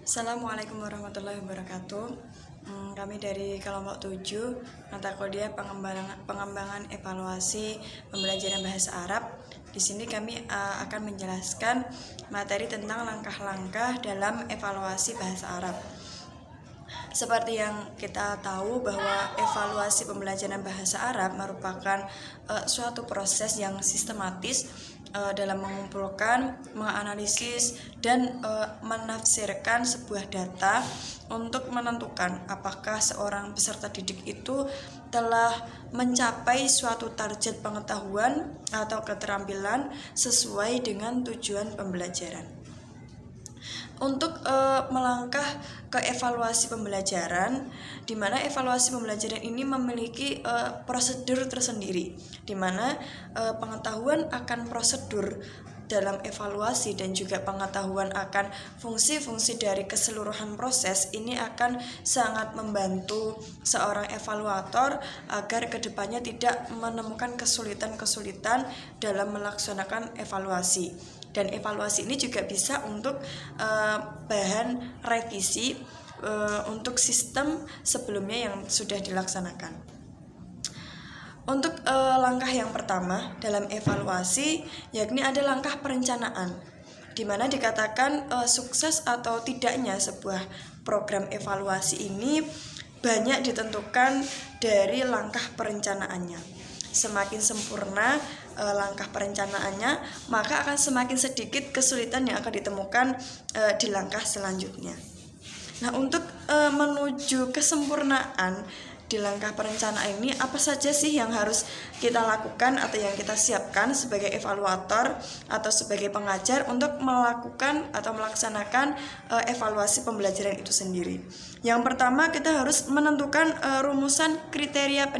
Assalamualaikum warahmatullahi wabarakatuh. Kami dari kelompok 7 mata kuliah pengembangan evaluasi pembelajaran bahasa Arab. Di sini kami akan menjelaskan materi tentang langkah-langkah dalam evaluasi bahasa Arab. Seperti yang kita tahu bahwa evaluasi pembelajaran bahasa Arab merupakan suatu proses yang sistematis dalam mengumpulkan, menganalisis, dan menafsirkan sebuah data untuk menentukan apakah seorang peserta didik itu telah mencapai suatu target pengetahuan atau keterampilan sesuai dengan tujuan pembelajaran. Untuk melangkah ke evaluasi pembelajaran, di mana evaluasi pembelajaran ini memiliki prosedur tersendiri, di mana pengetahuan akan prosedur dalam evaluasi dan juga pengetahuan akan fungsi-fungsi dari keseluruhan proses ini akan sangat membantu seorang evaluator agar kedepannya tidak menemukan kesulitan-kesulitan dalam melaksanakan evaluasi. Dan evaluasi ini juga bisa untuk bahan revisi untuk sistem sebelumnya yang sudah dilaksanakan. Untuk langkah yang pertama dalam evaluasi yakni ada langkah perencanaan, di mana dikatakan sukses atau tidaknya sebuah program evaluasi ini banyak ditentukan dari langkah perencanaannya. Semakin sempurna langkah perencanaannya, maka akan semakin sedikit kesulitan yang akan ditemukan di langkah selanjutnya. Nah, untuk menuju kesempurnaan di langkah perencanaan ini, apa saja sih yang harus kita lakukan atau yang kita siapkan sebagai evaluator atau sebagai pengajar untuk melakukan atau melaksanakan evaluasi pembelajaran itu sendiri? Yang pertama, kita harus menentukan rumusan kriteria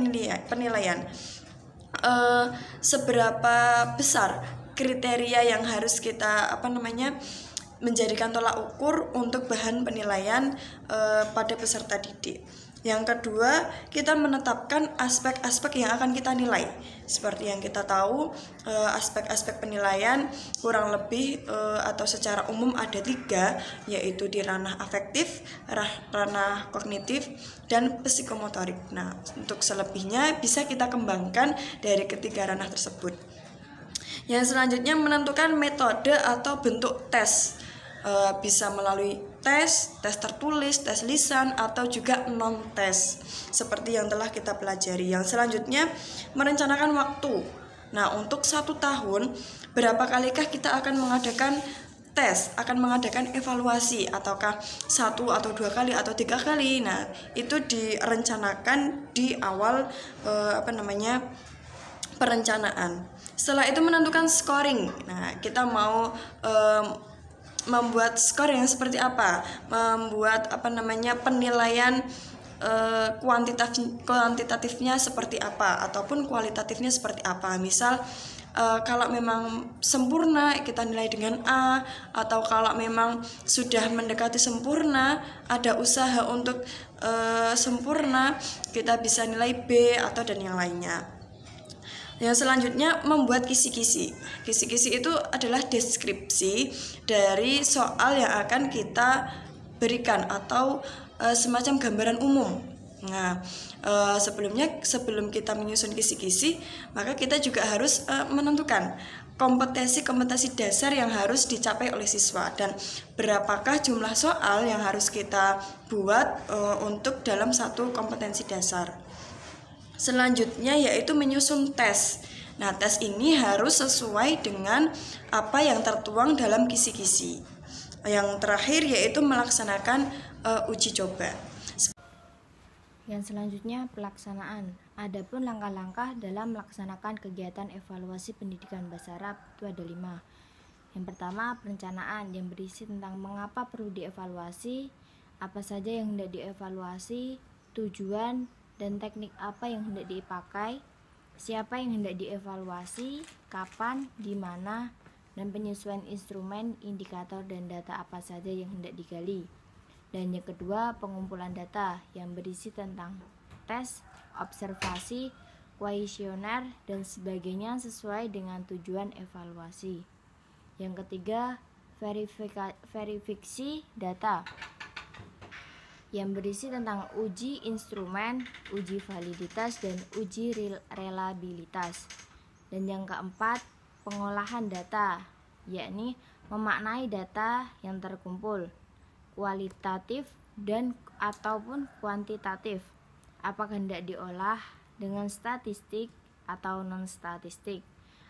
penilaian. Seberapa besar kriteria yang harus kita menjadikan tolak ukur untuk bahan penilaian pada peserta didik. Yang kedua, kita menetapkan aspek-aspek yang akan kita nilai. Seperti yang kita tahu, aspek-aspek penilaian kurang lebih atau secara umum ada 3, yaitu di ranah afektif, ranah kognitif, dan psikomotorik. Nah, untuk selebihnya bisa kita kembangkan dari ketiga ranah tersebut. Yang selanjutnya menentukan metode atau bentuk tes. Bisa melalui tes tertulis, tes lisan, atau juga non-tes seperti yang telah kita pelajari. Yang selanjutnya merencanakan waktu. Nah, untuk 1 tahun berapa kalikah kita akan mengadakan tes, akan mengadakan evaluasi, ataukah 1 atau 2 kali atau 3 kali. Nah, itu direncanakan di awal perencanaan. Setelah itu menentukan scoring. Nah, kita mau membuat skor yang seperti apa, membuat penilaian kuantitatifnya seperti apa ataupun kualitatifnya seperti apa. Misal kalau memang sempurna kita nilai dengan A, atau kalau memang sudah mendekati sempurna, ada usaha untuk sempurna, kita bisa nilai B atau dan yang lainnya. Yang selanjutnya membuat kisi-kisi. Kisi-kisi itu adalah deskripsi dari soal yang akan kita berikan atau semacam gambaran umum. Nah, sebelum kita menyusun kisi-kisi, maka kita juga harus menentukan kompetensi dasar yang harus dicapai oleh siswa dan berapakah jumlah soal yang harus kita buat untuk dalam satu kompetensi dasar. Selanjutnya yaitu menyusun tes. Nah, tes ini harus sesuai dengan apa yang tertuang dalam kisi-kisi. Yang terakhir yaitu melaksanakan uji coba. Yang selanjutnya pelaksanaan. Adapun langkah-langkah dalam melaksanakan kegiatan evaluasi pendidikan bahasa Arab itu ada 5. Yang pertama, perencanaan yang berisi tentang mengapa perlu dievaluasi, apa saja yang hendak dievaluasi, tujuan dan teknik apa yang hendak dipakai, siapa yang hendak dievaluasi, kapan, di mana, dan penyesuaian instrumen, indikator, dan data apa saja yang hendak digali. Dan yang kedua, pengumpulan data yang berisi tentang tes, observasi, kuesioner, dan sebagainya sesuai dengan tujuan evaluasi. Yang ketiga, verifikasi data yang berisi tentang uji instrumen, uji validitas, dan uji reliabilitas. Dan yang keempat, pengolahan data, yakni memaknai data yang terkumpul, kualitatif dan ataupun kuantitatif. Apakah hendak diolah dengan statistik atau non-statistik?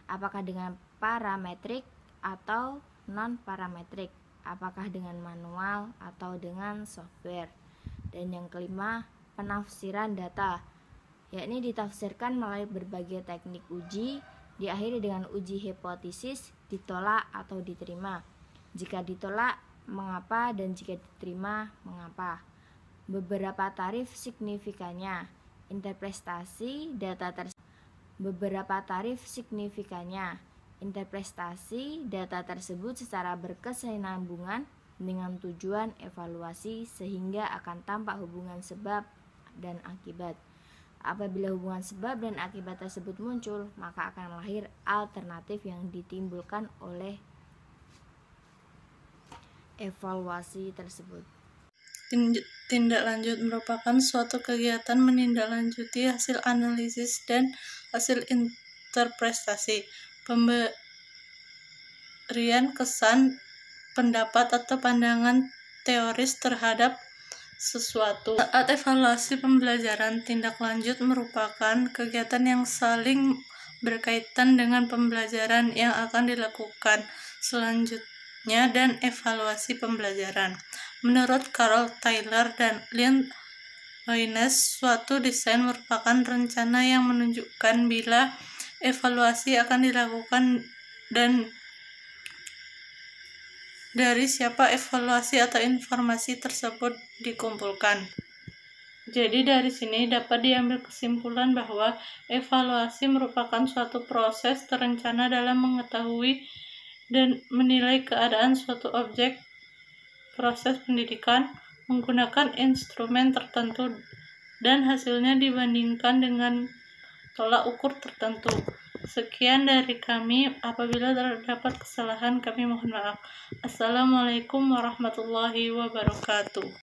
Apakah dengan parametrik atau non-parametrik? Apakah dengan manual atau dengan software? Dan yang kelima, penafsiran data, yakni ditafsirkan melalui berbagai teknik uji, diakhiri dengan uji hipotesis, ditolak atau diterima. Jika ditolak, mengapa, dan jika diterima, mengapa. Beberapa tarif signifikannya, interpretasi data tersebut secara berkesinambungan dengan tujuan evaluasi sehingga akan tampak hubungan sebab dan akibat. Apabila hubungan sebab dan akibat tersebut muncul, maka akan lahir alternatif yang ditimbulkan oleh evaluasi tersebut. Tindak lanjut merupakan suatu kegiatan menindaklanjuti hasil analisis dan hasil interpretasi, pemberian kesan, pendapat atau pandangan teoris terhadap sesuatu. Saat evaluasi pembelajaran, tindak lanjut merupakan kegiatan yang saling berkaitan dengan pembelajaran yang akan dilakukan selanjutnya dan evaluasi pembelajaran. Menurut Carol Taylor dan Lynn Waynes, suatu desain merupakan rencana yang menunjukkan bila evaluasi akan dilakukan dan dari siapa evaluasi atau informasi tersebut dikumpulkan. Jadi dari sini dapat diambil kesimpulan bahwa evaluasi merupakan suatu proses terencana dalam mengetahui dan menilai keadaan suatu objek proses pendidikan menggunakan instrumen tertentu dan hasilnya dibandingkan dengan tolak ukur tertentu. Sekian dari kami. Apabila terdapat kesalahan, kami mohon maaf. Assalamualaikum warahmatullahi wabarakatuh.